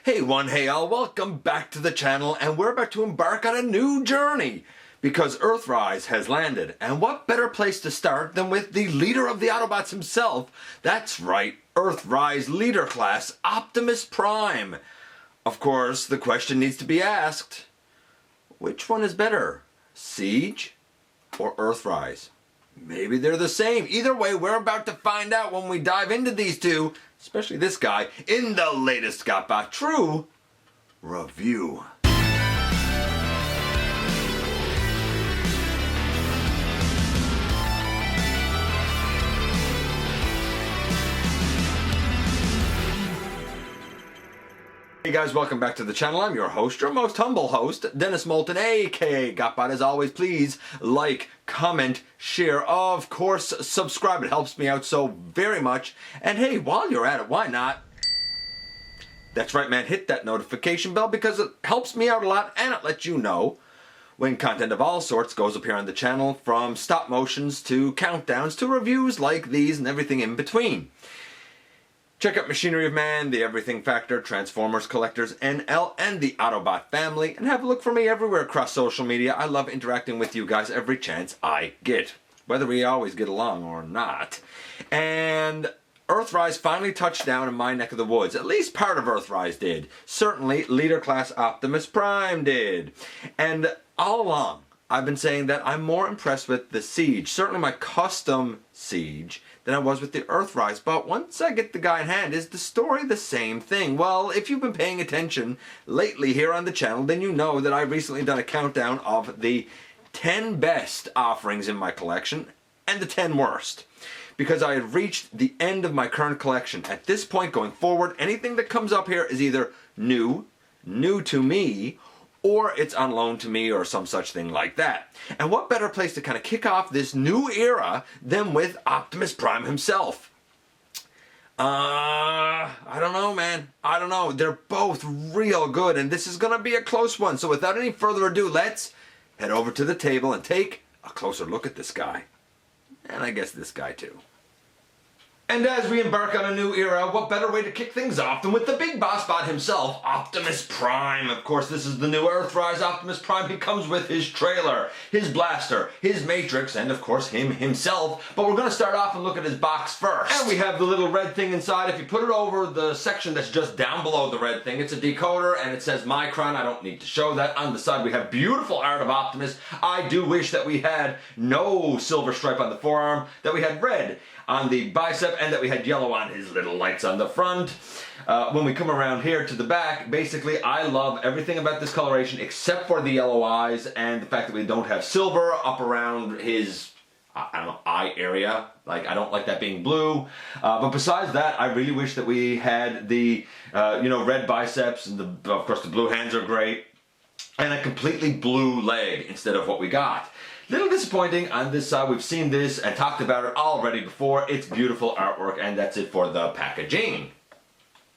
Hey one, hey all, welcome back to the channel, and we're about to embark on a new journey because Earthrise has landed, and what better place to start than with the leader of the Autobots himself. That's right, Earthrise leader class Optimus Prime. Of course, the question needs to be asked, which one is better, Siege or Earthrise? Maybe they're the same. Either way, we're about to find out when we dive into these two, especially this guy, in the latest GotBot True Review. Hey guys, welcome back to the channel. I'm your host, your most humble host, Dennis Moulton, aka GotBot. As always, please like, comment, share, of course, subscribe. It helps me out so very much. And hey, while you're at it, why not? That's right, man, hit that notification bell because it helps me out a lot and it lets you know when content of all sorts goes up here on the channel, from stop motions to countdowns to reviews like these and everything in between. Check out Machinery of Man, The Everything Factor, Transformers Collectors, NL, and the Autobot family, and have a look for me everywhere across social media. I love interacting with you guys every chance I get, whether we always get along or not. And Earthrise finally touched down in my neck of the woods. At least part of Earthrise did. Certainly, Leader Class Optimus Prime did. And all along, I've been saying that I'm more impressed with the Siege, certainly my custom Siege, than I was with the Earthrise. But once I get the guy in hand, is the story the same thing? Well, if you've been paying attention lately here on the channel, then you know that I've recently done a countdown of the 10 best offerings in my collection and the 10 worst. Because I had reached the end of my current collection. At this point going forward, anything that comes up here is either new to me, or it's on loan to me or some such thing like that. And what better place to kind of kick off this new era than with Optimus Prime himself? I don't know, man. I don't know. They're both real good, and this is going to be a close one. So without any further ado, let's head over to the table and take a closer look at this guy. And I guess this guy too. And as we embark on a new era, what better way to kick things off than with the big boss bot himself, Optimus Prime. Of course, this is the new Earthrise Optimus Prime. He comes with his trailer, his blaster, his matrix, and of course him himself. But we're going to start off and look at his box first. And we have the little red thing inside. If you put it over the section that's just down below the red thing, it's a decoder and it says Micron. I don't need to show that. On the side we have beautiful art of Optimus. I do wish that we had no silver stripe on the forearm, that we had red on the bicep, and that we had yellow on his little lights on the front. When we come around here to the back, basically I love everything about this coloration except for the yellow eyes and the fact that we don't have silver up around his, I don't know, eye area. Like, I don't like that being blue. But besides that, I really wish that we had the, red biceps, and of course the blue hands are great, and a completely blue leg instead of what we got. Little disappointing on this side. We've seen this and talked about it already before. It's beautiful artwork, and that's it for the packaging.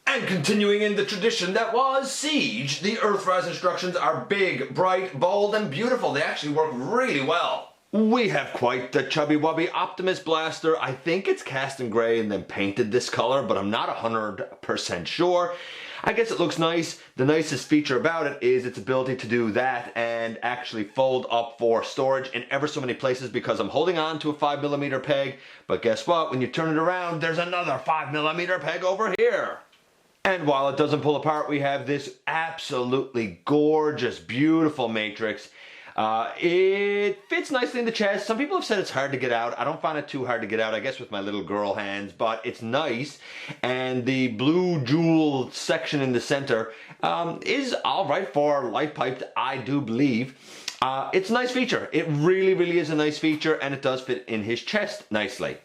And continuing in the tradition that was Siege, the Earthrise instructions are big, bright, bold, and beautiful. They actually work really well. We have quite the chubby wubby Optimus blaster. I think it's cast in gray and then painted this color, but I'm not 100% sure. I guess it looks nice. The nicest feature about it is its ability to do that and actually fold up for storage in ever so many places, because I'm holding on to a 5mm peg, but guess what? When you turn it around, there's another 5mm peg over here. And while it doesn't pull apart, we have this absolutely gorgeous, beautiful matrix. It fits nicely in the chest. Some people have said it's hard to get out. I don't find it too hard to get out, I guess, with my little girl hands, but it's nice. And the blue jewel section in the center is alright for light piped, I do believe. It's a nice feature. It really, really is a nice feature, and it does fit in his chest nicely.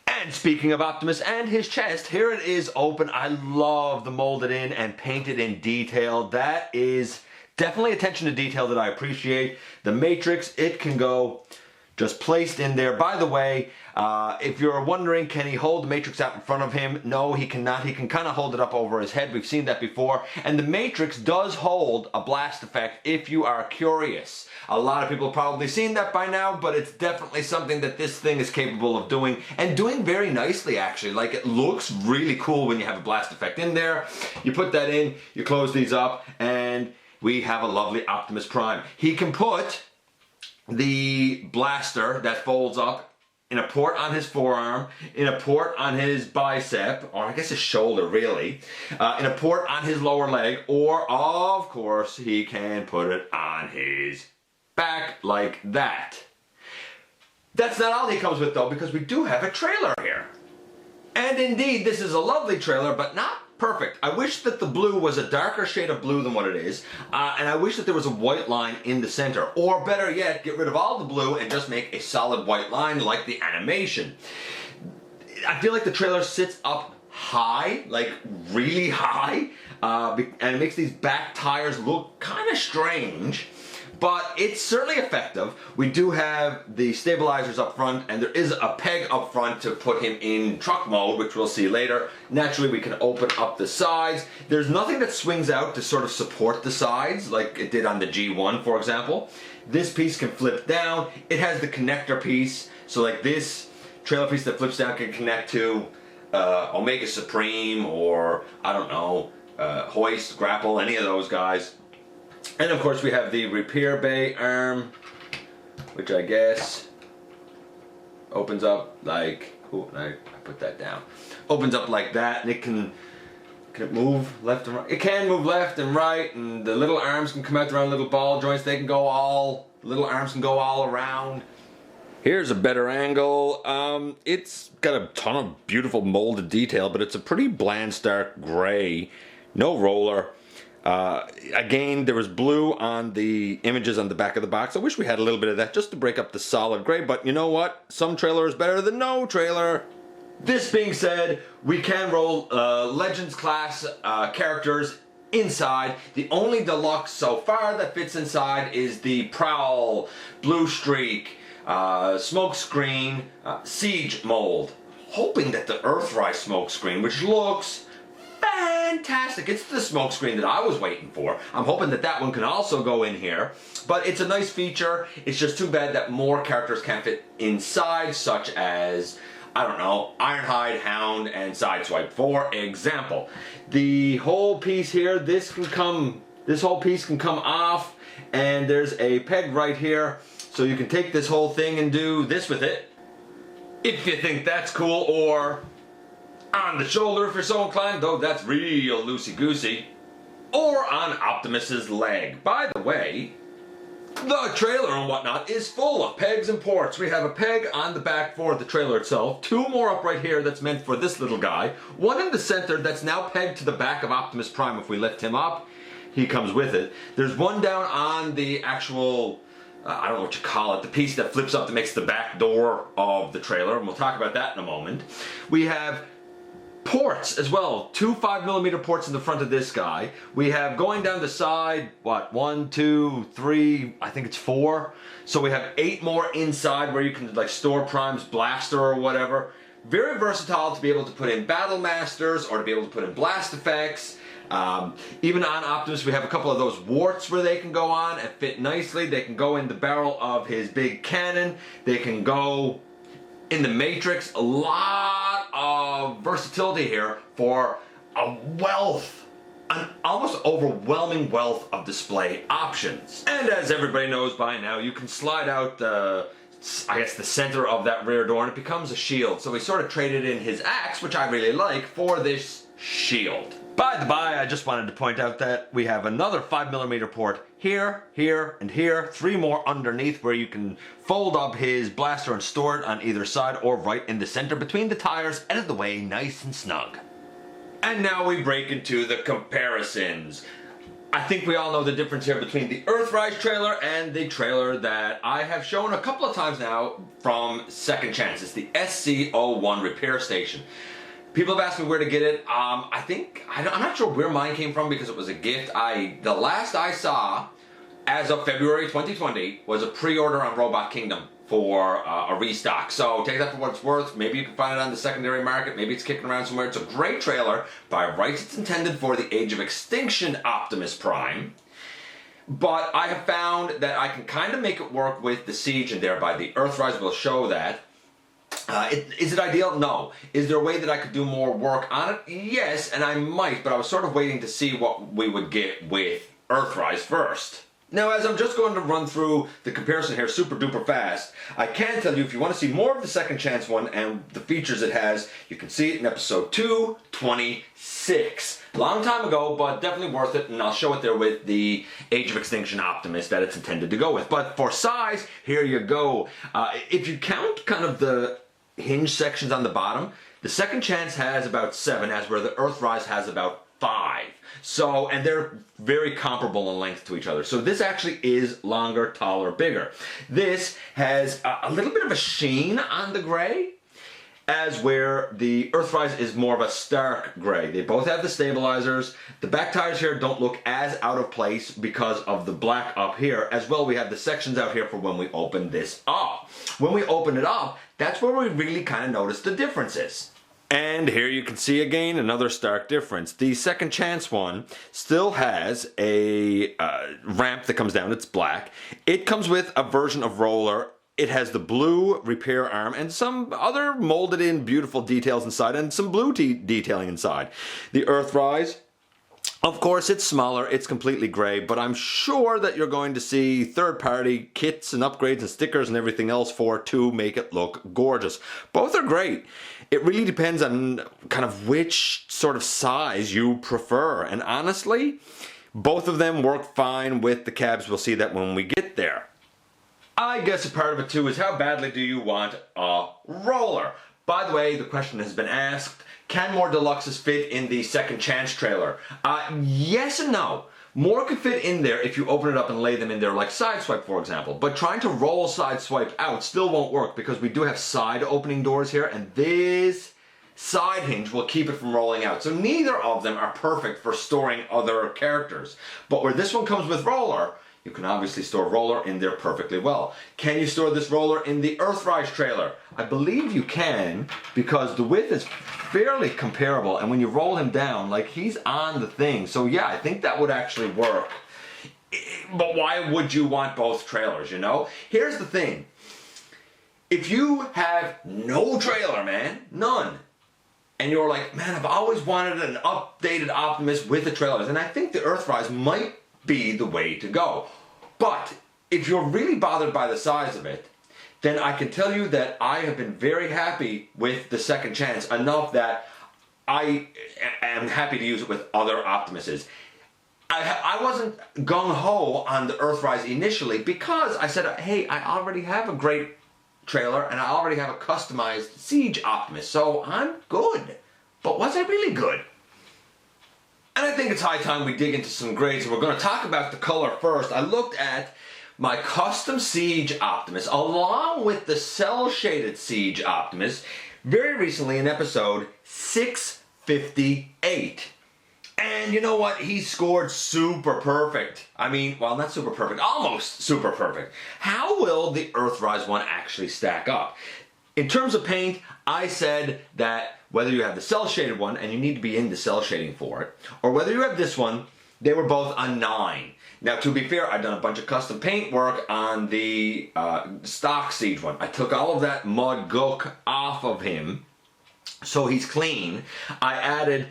And speaking of Optimus and his chest, here it is open. I love the molded in and painted in detail. That is definitely attention to detail that I appreciate. The matrix, it can go just placed in there. By the way, if you're wondering, can he hold the Matrix out in front of him? No, he cannot. He can kind of hold it up over his head. We've seen that before. And the Matrix does hold a blast effect if you are curious. A lot of people have probably seen that by now, but it's definitely something that this thing is capable of doing, and doing very nicely actually. Like, it looks really cool when you have a blast effect in there. You put that in, you close these up, and we have a lovely Optimus Prime. He can put the blaster that folds up in a port on his forearm, in a port on his bicep, or I guess his shoulder really, in a port on his lower leg, or of course he can put it on his back like that. That's not all he comes with though, because we do have a trailer here. And indeed, this is a lovely trailer, but not perfect. I wish that the blue was a darker shade of blue than what it is, and I wish that there was a white line in the center. Or better yet, get rid of all the blue and just make a solid white line like the animation. I feel like the trailer sits up high, like really high, and it makes these back tires look kind of strange. But it's certainly effective. We do have the stabilizers up front, and there is a peg up front to put him in truck mode, which we'll see later. Naturally, we can open up the sides. There's nothing that swings out to sort of support the sides, like it did on the G1, for example. This piece can flip down. It has the connector piece, so like this trailer piece that flips down can connect to Omega Supreme, or I don't know, Hoist, Grapple, any of those guys. And of course we have the repair bay arm, which I guess opens up like, oh, I put that down. Opens up like that, and it can it move left and right? It can move left and right, and the little arms can come out around little ball joints. They can go all, little arms can go all around. Here's a better angle. It's got a ton of beautiful molded detail, but it's a pretty bland, stark gray. No roller. Again, there was blue on the images on the back of the box. I wish we had a little bit of that just to break up the solid gray, but you know what? Some trailer is better than no trailer. This being said, we can roll Legends class characters inside. The only deluxe so far that fits inside is the Prowl, Blue Streak, Smoke Screen, Siege mold. Hoping that the Earthrise smoke screen, which looks fantastic. It's the smoke screen that I was waiting for. I'm hoping that that one can also go in here. But it's a nice feature. It's just too bad that more characters can't fit inside, such as, I don't know, Ironhide, Hound, and Sideswipe, for example. The whole piece here, this whole piece can come off, and there's a peg right here, so you can take this whole thing and do this with it, if you think that's cool, or on the shoulder if you're so inclined, though that's real loosey-goosey, or on Optimus's leg. By the way, the trailer and whatnot is full of pegs and ports. We have a peg on the back for the trailer itself, two more up right here that's meant for this little guy, one in the center that's now pegged to the back of Optimus Prime. If we lift him up, he comes with it. There's one down on the actual, I don't know what you call it, the piece that flips up that makes the back door of the trailer, and we'll talk about that in a moment. We have ports as well, two 5mm ports in the front of this guy. We have going down the side, what, 1, 2, 3, I think it's 4. So we have 8 more inside where you can like store Prime's blaster or whatever. Very versatile to be able to put in Battle Masters or to be able to put in blast effects. Even on Optimus we have a couple of those warts where they can go on and fit nicely. They can go in the barrel of his big cannon. They can go in the Matrix. A lot of versatility here for a wealth, an almost overwhelming wealth of display options. And as everybody knows by now, you can slide out the, I guess, the center of that rear door and it becomes a shield. So we sort of traded in his axe, which I really like, for this shield. By the by, I just wanted to point out that we have another 5mm port here, here, and here. 3 more underneath where you can fold up his blaster and store it on either side or right in the center between the tires, out of the way, nice and snug. And now we break into the comparisons. I think we all know the difference here between the Earthrise trailer and the trailer that I have shown a couple of times now from Second Chance. It's the SC01 repair station. People have asked me where to get it. I'm not sure where mine came from because it was a gift. The last I saw, as of February 2020, was a pre-order on Robot Kingdom for a restock. So take that for what it's worth. Maybe you can find it on the secondary market. Maybe it's kicking around somewhere. It's a great trailer. By rights, it's intended for the Age of Extinction Optimus Prime. But I have found that I can kind of make it work with the Siege, and thereby the Earthrise will show that. Is it ideal? No. Is there a way that I could do more work on it? Yes, and I might, but I was sort of waiting to see what we would get with Earthrise first. Now, as I'm just going to run through the comparison here super duper fast, I can tell you if you want to see more of the Second Chance one and the features it has, you can see it in episode 226. Long time ago, but definitely worth it, and I'll show it there with the Age of Extinction Optimus that it's intended to go with. But for size, here you go. If you count kind of the hinge sections on the bottom, the Second Chance has about 7, as where the Earthrise has about 5. So, and they're very comparable in length to each other. So this actually is longer, taller, bigger. This has a little bit of a sheen on the gray, as where the Earthrise is more of a stark gray. They both have the stabilizers. The back tires here don't look as out of place because of the black up here. As well, we have the sections out here for when we open this up. When we open it up, that's where we really kind of notice the differences. And here you can see again another stark difference. The Second Chance one still has a ramp that comes down. It's black. It comes with a version of roller. It has the blue repair arm and some other molded in beautiful details inside, and some blue detailing inside. The Earthrise, of course, it's smaller, it's completely gray, but I'm sure that you're going to see third-party kits and upgrades and stickers and everything else for it to make it look gorgeous. Both are great. It really depends on kind of which sort of size you prefer, and honestly, both of them work fine with the cabs. We'll see that when we get there. I guess a part of it too is how badly do you want a roller? By the way, the question has been asked, can more deluxes fit in the Second Chance trailer? Yes and no. More could fit in there if you open it up and lay them in there like Sideswipe, for example. But trying to roll Sideswipe out still won't work because we do have side opening doors here, and this side hinge will keep it from rolling out. So neither of them are perfect for storing other characters. But where this one comes with roller, you can obviously store roller in there perfectly well. Can you store this roller in the Earthrise trailer? I believe you can, because the width is fairly comparable, and when you roll him down, like, he's on the thing. So yeah, I think that would actually work. But why would you want both trailers, you know? Here's the thing. If you have no trailer, man, none, and you're like, man, I've always wanted an updated Optimus with the trailers, and I think the Earthrise might be the way to go. But if you're really bothered by the size of it, then I can tell you that I have been very happy with the Second Chance, enough that I am happy to use it with other Optimuses. I wasn't gung-ho on the Earthrise initially because I said, hey, I already have a great trailer and I already have a customized Siege Optimus, so I'm good. But was I really good? And I think it's high time we dig into some grades, and we're going to talk about the color first. I looked at my custom Siege Optimus along with the cel-shaded Siege Optimus very recently in episode 658. And you know what? He scored super perfect. I mean, well, not super perfect, almost super perfect. How will the Earthrise one actually stack up? In terms of paint, I said that whether you have the cel-shaded one, and you need to be into cel shading for it, or whether you have this one, they were both a 9. Now, to be fair, I've done a bunch of custom paint work on the stock Siege one. I took all of that mud gook off of him, so he's clean. I added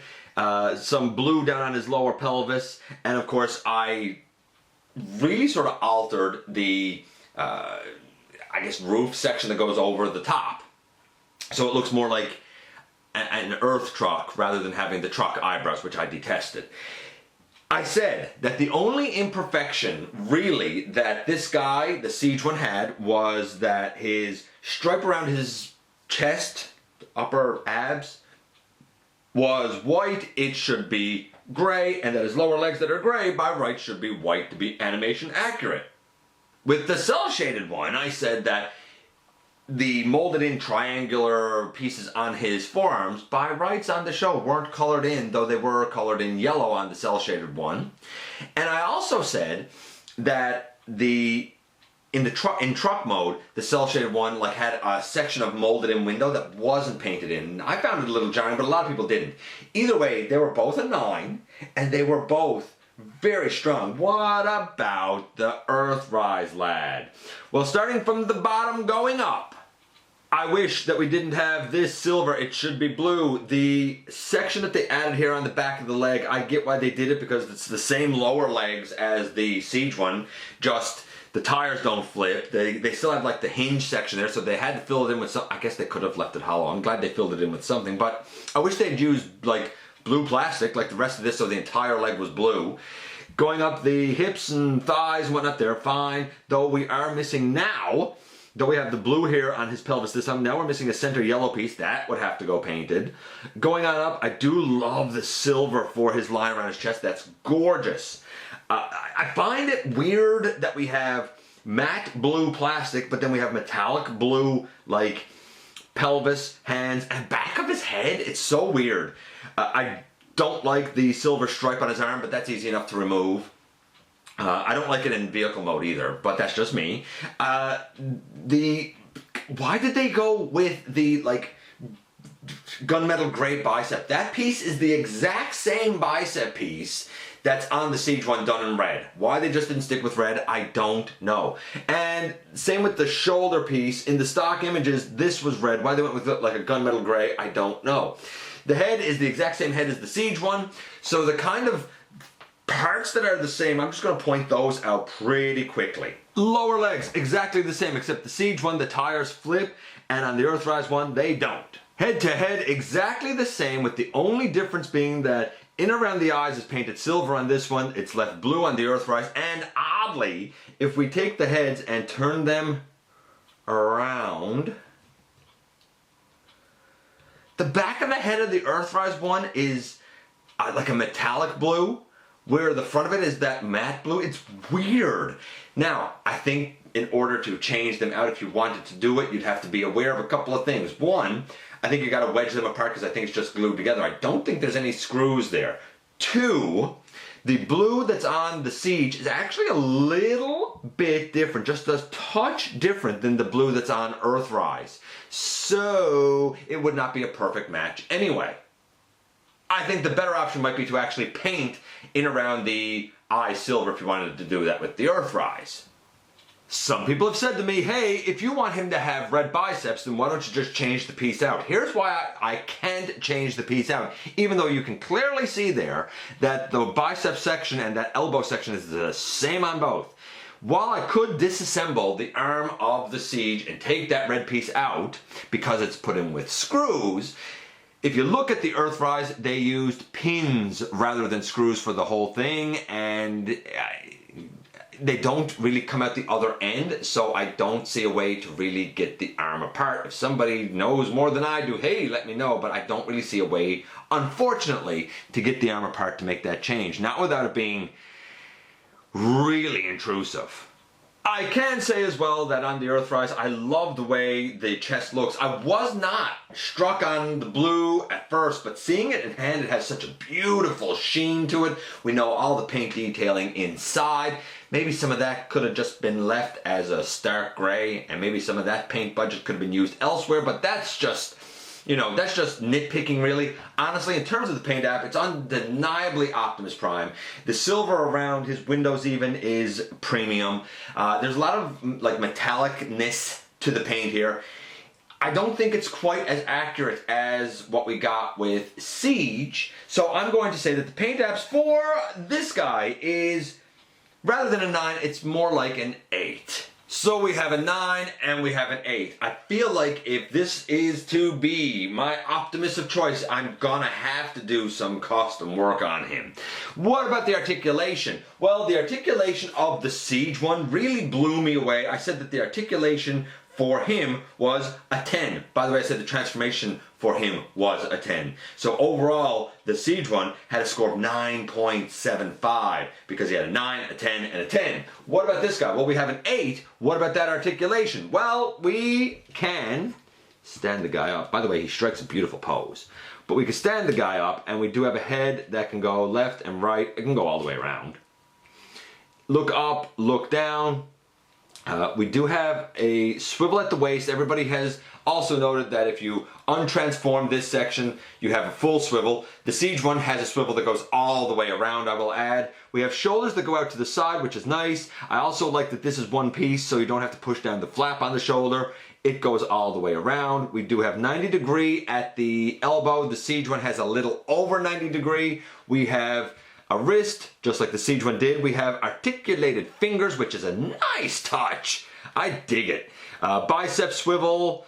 some blue down on his lower pelvis, and of course, I really sort of altered the, I guess, roof section that goes over the top. So it looks more like an Earth truck rather than having the truck eyebrows, which I detested. I said that the only imperfection, really, that this guy, the Siege one, had was that his stripe around his chest, upper abs, was white. It should be gray, and that his lower legs that are gray, by rights, should be white to be animation accurate. With the cel-shaded one, I said that the molded in triangular pieces on his forearms, by rights on the show, weren't colored in, though they were colored in yellow on the cel-shaded one. And I also said that the in truck mode, the cell shaded one like had a section of molded in window that wasn't painted in. I found it a little jarring, but a lot of people didn't. Either way, they were both a 9, and they were both very strong. What about the Earthrise lad? Well, starting from the bottom going up, I wish that we didn't have this silver. It should be blue. The section that they added here on the back of the leg, I get why they did it because it's the same lower legs as the Siege one, just the tires don't flip. They still have like the hinge section there, so they had to fill it in with some. I guess they could have left it hollow. I'm glad they filled it in with something, but I wish they'd used like blue plastic like the rest of this so the entire leg was blue. Going up the hips and thighs and whatnot, they're fine, though we are missing now. Though we have the blue here on his pelvis this time, now we're missing a center yellow piece. That would have to go painted. Going on up, I do love the silver for his line around his chest. That's gorgeous. I find it weird that we have matte blue plastic, but then we have metallic blue, like, pelvis, hands, and back of his head. It's so weird. I don't like the silver stripe on his arm, but that's easy enough to remove. I don't like it in vehicle mode either, but that's just me. Why did they go with the, like, gunmetal gray bicep? That piece is the exact same bicep piece that's on the Siege one done in red. Why they just didn't stick with red, I don't know. And same with the shoulder piece. In the stock images, this was red. Why they went with like a gunmetal gray, I don't know. The head is the exact same head as the Siege one, so the kind of parts that are the same, I'm just going to point those out pretty quickly. Lower legs, exactly the same, except the Siege one, the tires flip, and on the Earthrise one, they don't. Head to head, exactly the same, with the only difference being that in around the eyes is painted silver on this one, it's left blue on the Earthrise, and oddly, if we take the heads and turn them around, the back of the head of the Earthrise one is like a metallic blue, where the front of it is that matte blue. It's weird. Now, I think in order to change them out, if you wanted to do it, you'd have to be aware of a couple of things. One, I think you got to wedge them apart because I think it's just glued together. I don't think there's any screws there. Two, the blue that's on the Siege is actually a little bit different, just a touch different than the blue that's on Earthrise. So, it would not be a perfect match anyway. I think the better option might be to actually paint in around the eye silver if you wanted to do that with the Earthrise. Some people have said to me, hey, if you want him to have red biceps, then why don't you just change the piece out? Here's why I can't change the piece out, even though you can clearly see there that the bicep section and that elbow section is the same on both. While I could disassemble the arm of the Siege and take that red piece out, because it's put in with screws, if you look at the Earthrise, they used pins rather than screws for the whole thing, and they don't really come out the other end, so I don't see a way to really get the arm apart. If somebody knows more than I do, hey, let me know, but I don't really see a way, unfortunately, to get the arm apart to make that change. Not without it being really intrusive. I can say as well that on the Earthrise, I love the way the chest looks. I was not struck on the blue at first, but seeing it in hand, it has such a beautiful sheen to it. We know all the paint detailing inside. Maybe some of that could have just been left as a stark gray, and maybe some of that paint budget could have been used elsewhere, but that's just, you know, that's just nitpicking really. Honestly, in terms of the paint app, it's undeniably Optimus Prime. The silver around his windows even is premium. There's a lot of like metallicness to the paint here. I don't think it's quite as accurate as what we got with Siege, so I'm going to say that the paint apps for this guy is, rather than a 9, it's more like an 8. So we have a 9 and we have an 8. I feel like if this is to be my Optimus of choice, I'm gonna have to do some custom work on him. What about the articulation? Well, the articulation of the Siege one really blew me away. I said that the articulation for him was a 10. By the way, I said the transformation for him was a 10. So overall, the Siege one had a score of 9.75 because he had a 9, a 10, and a 10. What about this guy? Well, we have an 8. What about that articulation? Well, we can stand the guy up. By the way, he strikes a beautiful pose. But we can stand the guy up, and we do have a head that can go left and right. It can go all the way around. Look up, look down. We do have a swivel at the waist. Everybody has also noted that if you untransform this section, you have a full swivel. The Siege one has a swivel that goes all the way around, I will add. We have shoulders that go out to the side, which is nice. I also like that this is one piece, so you don't have to push down the flap on the shoulder. It goes all the way around. We do have 90 degree at the elbow. The Siege one has a little over 90 degree. We have a wrist, just like the Siege one did. We have articulated fingers, which is a nice touch. I dig it. Bicep swivel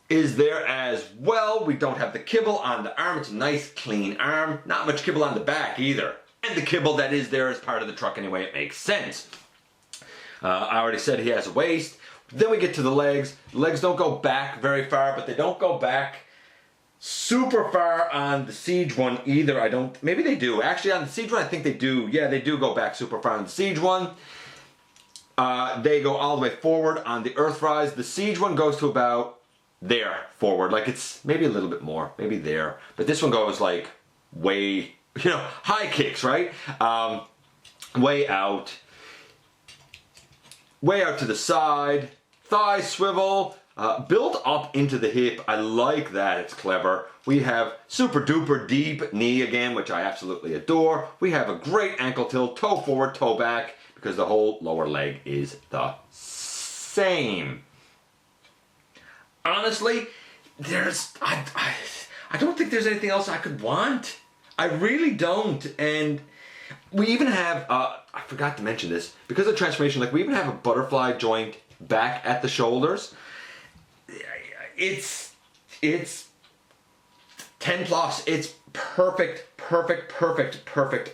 is there as well. We don't have the kibble on the arm. It's a nice clean arm. Not much kibble on the back either. And the kibble that is there is part of the truck anyway. It makes sense. I already said he has a waist. Then we get to the legs. The legs don't go back very far, but they don't go back super far on the Siege one either. Maybe they do. Actually, on the Siege one, I think they do. Yeah, they do go back super far on the Siege one. They go all the way forward on the Earthrise. The Siege one goes to about there forward. Like it's maybe a little bit more, maybe there. But this one goes like way, high kicks, right? Way out to the side. Thigh swivel. Built up into the hip. I like that. It's clever. We have super duper deep knee again, which I absolutely adore. We have a great ankle tilt, toe forward, toe back, because the whole lower leg is the same. Honestly, I don't think there's anything else I could want. I really don't. And we even have, I forgot to mention this, because of transformation, like we even have a butterfly joint back at the shoulders. It's 10 plus. It's perfect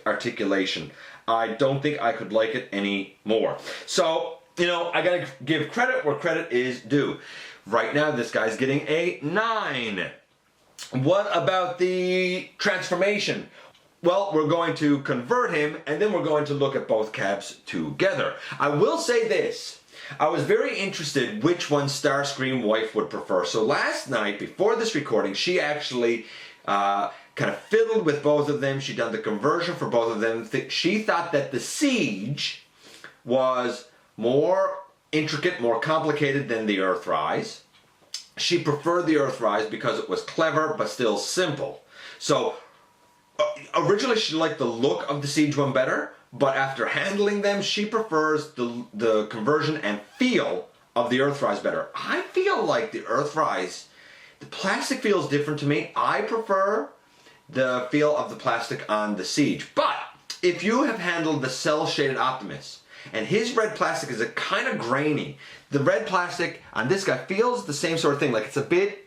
articulation. I don't think I could like it any more. So, I gotta give credit where credit is due. Right now, this guy's getting a 9. What about the transformation? Well, we're going to convert him, and then we're going to look at both cabs together. I will say this. I was very interested which one Starscream wife would prefer. So last night, before this recording, she actually kind of fiddled with both of them. She done the conversion for both of them. She thought that the Siege was more intricate, more complicated than the Earthrise. She preferred the Earthrise because it was clever but still simple. So originally she liked the look of the Siege one better, but after handling them, she prefers the conversion and feel of the Earthrise better. I feel like the Earthrise, the plastic feels different to me. I prefer the feel of the plastic on the Siege. But if you have handled the cell-shaded Optimus, and his red plastic is a kind of grainy, the red plastic on this guy feels the same sort of thing. Like it's a bit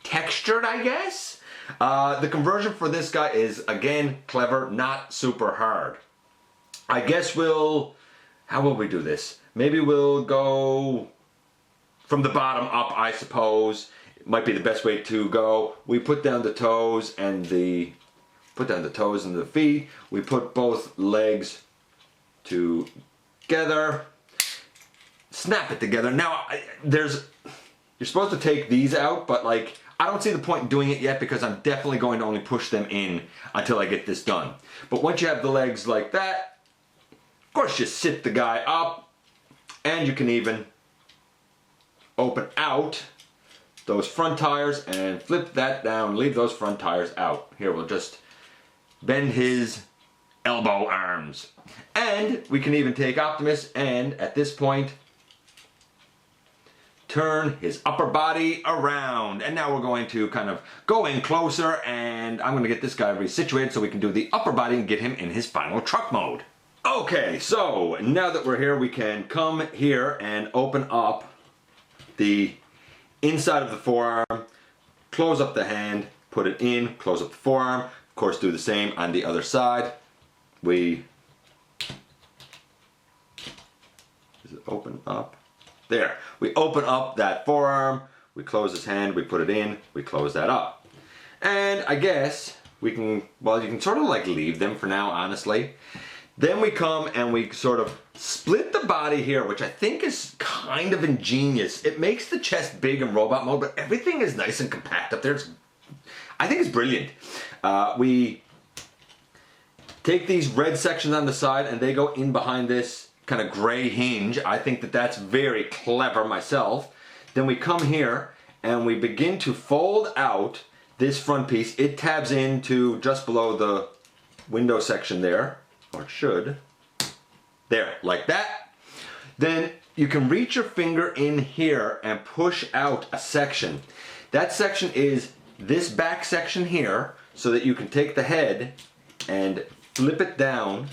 textured, I guess. The conversion for this guy is, again, clever, not super hard. I guess how will we do this? Maybe we'll go from the bottom up, I suppose. It might be the best way to go. We put down the toes and the feet. We put both legs together. Snap it together. Now, you're supposed to take these out, but like, I don't see the point in doing it yet because I'm definitely going to only push them in until I get this done. But once you have the legs like that, of course you sit the guy up, and you can even open out those front tires and flip that down, leave those front tires out. Here, we'll just bend his elbow arms. And we can even take Optimus and, at this point, turn his upper body around. And now we're going to kind of go in closer, and I'm going to get this guy resituated so we can do the upper body and get him in his final truck mode. Okay, so now that we're here, we can come here and open up the inside of the forearm, close up the hand, put it in, close up the forearm. Of course, do the same on the other side. Does it open up? There. We open up that forearm, we close his hand, we put it in, we close that up. And I guess we can, well, you can sort of like leave them for now, honestly. Then we come and we sort of split the body here, which I think is kind of ingenious. It makes the chest big in robot mode, but everything is nice and compact up there. I think it's brilliant. We take these red sections on the side and they go in behind this kind of gray hinge. I think that that's very clever myself. Then we come here and we begin to fold out this front piece. It tabs into just below the window section there, or it should. There, like that. Then you can reach your finger in here and push out a section. That section is this back section here, so that you can take the head and flip it down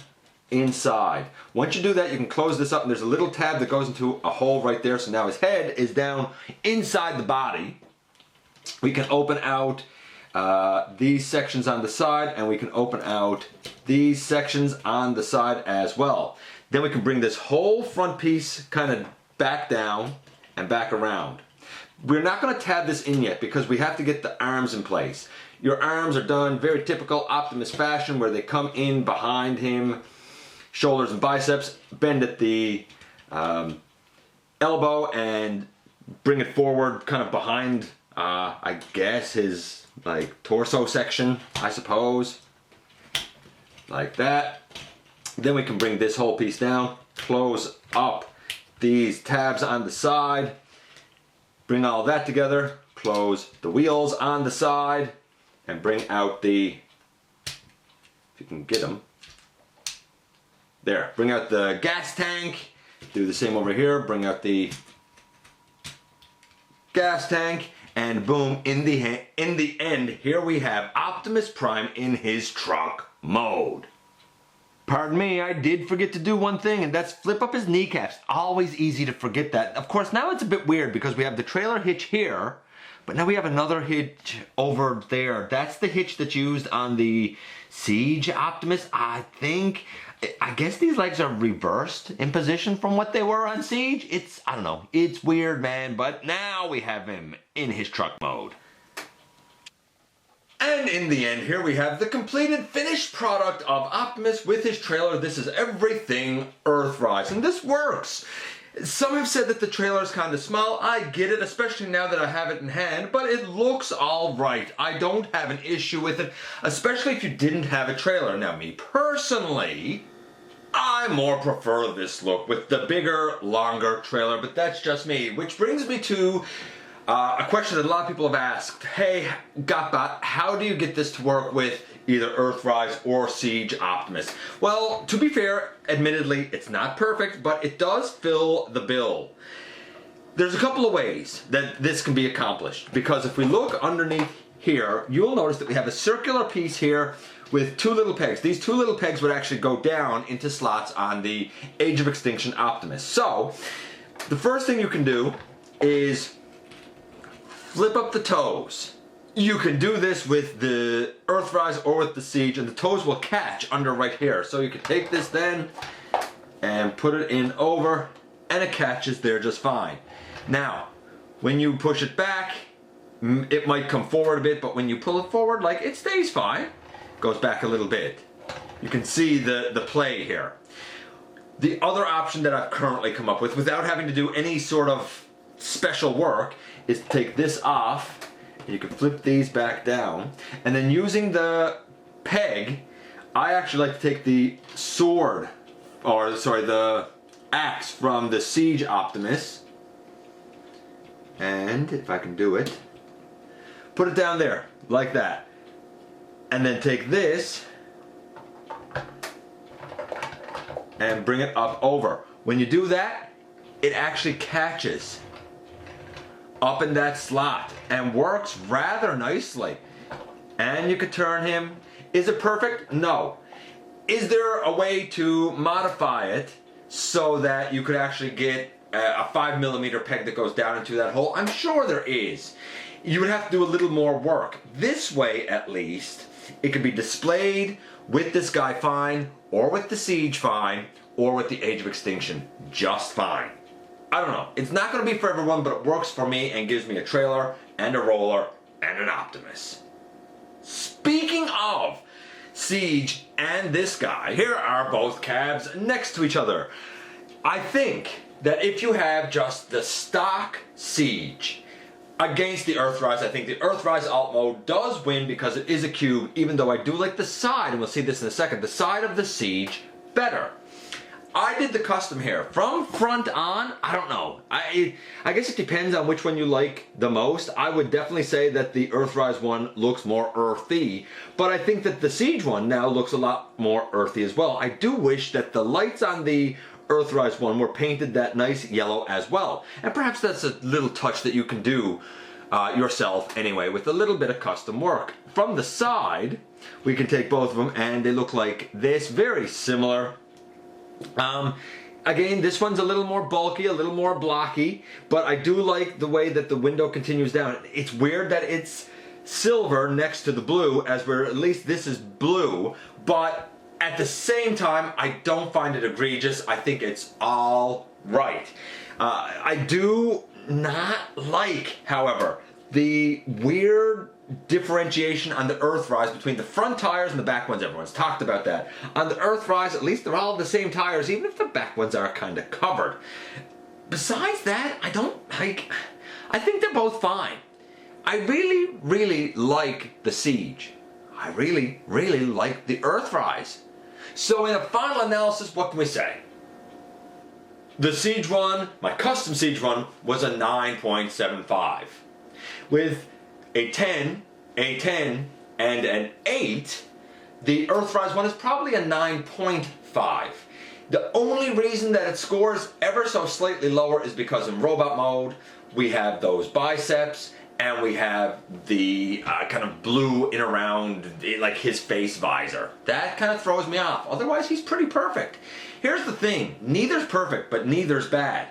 inside. Once you do that, you can close this up, and there's a little tab that goes into a hole right there, so now his head is down inside the body. We can open out these sections on the side, and we can open out these sections on the side as well. Then we can bring this whole front piece kind of back down and back around. We're not going to tab this in yet because we have to get the arms in place. Your arms are done very typical Optimus fashion, where they come in behind him, shoulders and biceps, bend at the elbow and bring it forward kind of behind, I guess, his like torso section, I suppose. Like that. Then we can bring this whole piece down, close up these tabs on the side, bring all that together, close the wheels on the side, and bring out the, if you can get them, there, bring out the gas tank, do the same over here, bring out the gas tank, and boom, in the end, here we have Optimus Prime in his truck mode. Pardon me, I did forget to do one thing, and that's flip up his kneecaps. Always easy to forget that. Of course, now it's a bit weird because we have the trailer hitch here, but now we have another hitch over there. That's the hitch that's used on the Siege Optimus, I think. I guess these legs are reversed in position from what they were on Siege. I don't know, it's weird, man, but now we have him in his truck mode. And in the end, here we have the completed finished product of Optimus with his trailer. This is everything Earthrise, and this works. Some have said that the trailer is kind of small. I get it, especially now that I have it in hand, but it looks all right. I don't have an issue with it, especially if you didn't have a trailer. Now, me personally, I more prefer this look with the bigger, longer trailer, but that's just me. Which brings me to a question that a lot of people have asked. Hey, GotBot, how do you get this to work with either Earthrise or Siege Optimus? Well, to be fair, admittedly, it's not perfect, but it does fill the bill. There's a couple of ways that this can be accomplished, because if we look underneath here, you'll notice that we have a circular piece here with two little pegs. These two little pegs would actually go down into slots on the Age of Extinction Optimus. So, the first thing you can do is flip up the toes. You can do this with the Earthrise or with the Siege, and the toes will catch under right here. So you can take this then and put it in over, and it catches there just fine. Now, when you push it back, it might come forward a bit, but when you pull it forward, like, it stays fine. Goes back a little bit. You can see the play here. The other option that I've currently come up with, without having to do any sort of special work, is to take this off. You can flip these back down, and then using the peg, I actually like to take the sword, or sorry, the axe from the Siege Optimus, and if I can do it, put it down there like that, and then take this and bring it up over. When you do that, it actually catches up in that slot and works rather nicely. And you could turn him. Is it perfect? No. Is there a way to modify it so that you could actually get a 5mm peg that goes down into that hole? I'm sure there is. You would have to do a little more work. This way, at least, it could be displayed with this guy fine, or with the Siege fine, or with the Age of Extinction just fine. I don't know. It's not going to be for everyone, but it works for me and gives me a trailer and a roller and an Optimus. Speaking of Siege and this guy, here are both cabs next to each other. I think that if you have just the stock Siege against the Earthrise, I think the Earthrise Alt mode does win because it is a cube, even though I do like the side, and we'll see this in a second, the side of the Siege better. I did the custom hair from front on. I don't know. I guess it depends on which one you like the most. I would definitely say that the Earthrise one looks more earthy, but I think that the Siege one now looks a lot more earthy as well. I do wish that the lights on the Earthrise one were painted that nice yellow as well, and perhaps that's a little touch that you can do yourself anyway with a little bit of custom work. From the side, we can take both of them and they look like this, very similar. Again, this one's a little more bulky, a little more blocky, but I do like the way that the window continues down. It's weird that it's silver next to the blue, as where at least this is blue, but at the same time, I don't find it egregious. I think it's all right. I do not like, however, the weird differentiation on the Earthrise between the front tires and the back ones. Everyone's talked about that. On the Earthrise, at least they're all the same tires, even if the back ones are kind of covered. Besides that, I think they're both fine. I really, really like the Siege. I really, really like the Earthrise. So in a final analysis, what can we say? The Siege one, my custom Siege one, was a 9.75. With a 10, and an 8, the Earthrise one is probably a 9.5. The only reason that it scores ever so slightly lower is because in robot mode, we have those biceps, and we have the kind of blue in around like his face visor. That kind of throws me off. Otherwise, he's pretty perfect. Here's the thing, neither's perfect, but neither's bad.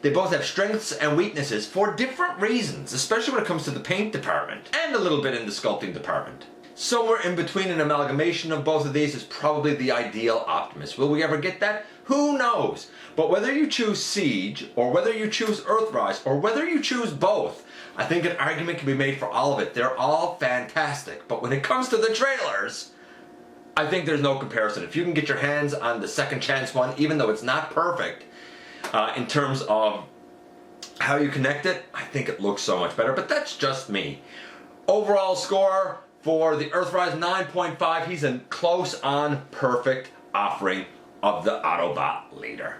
They both have strengths and weaknesses for different reasons, especially when it comes to the paint department, and a little bit in the sculpting department. Somewhere in between an amalgamation of both of these is probably the ideal Optimus. Will we ever get that? Who knows? But whether you choose Siege, or whether you choose Earthrise, or whether you choose both, I think an argument can be made for all of it. They're all fantastic. But when it comes to the trailers, I think there's no comparison. If you can get your hands on the second chance one, even though it's not perfect, in terms of how you connect it, I think it looks so much better, but that's just me. Overall score for the Earthrise, 9.5. He's a close on perfect offering of the Autobot leader.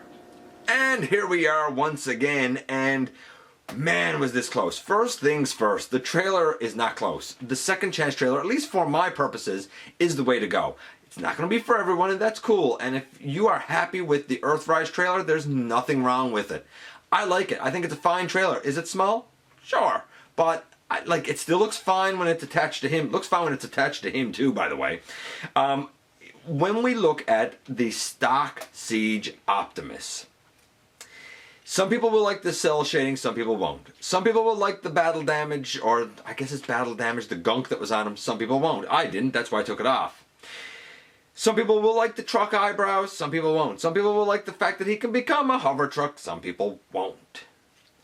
And here we are once again, and man was this close. First things first, the trailer is not close. The second chance trailer, at least for my purposes, is the way to go. It's not going to be for everyone, and that's cool. And if you are happy with the Earthrise trailer, there's nothing wrong with it. I like it. I think it's a fine trailer. Is it small? Sure. But it still looks fine when it's attached to him. It looks fine when it's attached to him too, by the way. When we look at the stock Siege Optimus, some people will like the cell shading, some people won't. Some people will like the battle damage, or I guess it's battle damage, the gunk that was on him. Some people won't. I didn't. That's why I took it off. Some people will like the truck eyebrows, some people won't. Some people will like the fact that he can become a hover truck, some people won't.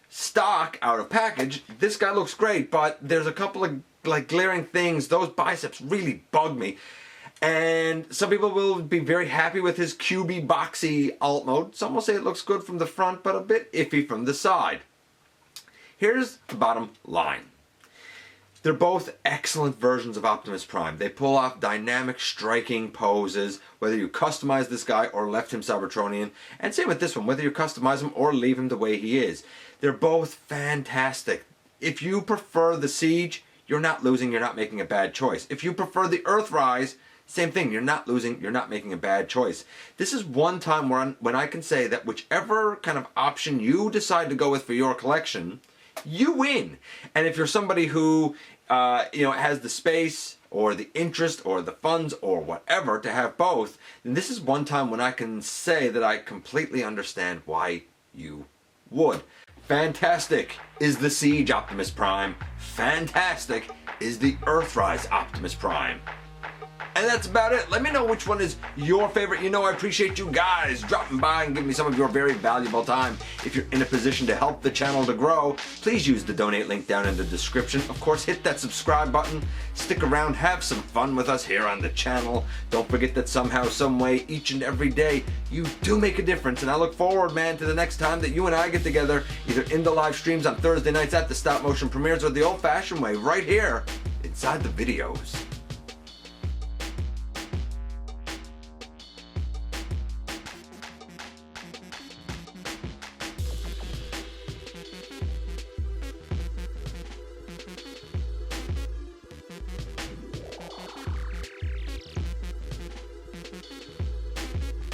Stock, out of package, this guy looks great, but there's a couple of glaring things. Those biceps really bug me. And some people will be very happy with his cubey, boxy alt mode. Some will say it looks good from the front, but a bit iffy from the side. Here's the bottom line. They're both excellent versions of Optimus Prime. They pull off dynamic, striking poses, whether you customize this guy or left him Cybertronian. And same with this one, whether you customize him or leave him the way he is. They're both fantastic. If you prefer the Siege, you're not losing, you're not making a bad choice. If you prefer the Earthrise, same thing, you're not losing, you're not making a bad choice. This is one time when I can say that whichever kind of option you decide to go with for your collection, you win. And if you're somebody who has the space or the interest or the funds or whatever to have both, then this is one time when I can say that I completely understand why you would. Fantastic is the Siege Optimus Prime. Fantastic is the Earthrise Optimus Prime. And that's about it. Let me know which one is your favorite. You know I appreciate you guys dropping by and giving me some of your very valuable time. If you're in a position to help the channel to grow, please use the donate link down in the description. Of course, hit that subscribe button. Stick around, have some fun with us here on the channel. Don't forget that somehow, some way, each and every day, you do make a difference. And I look forward, man, to the next time that you and I get together, either in the live streams on Thursday nights at the stop motion premieres or the old-fashioned way, right here inside the videos.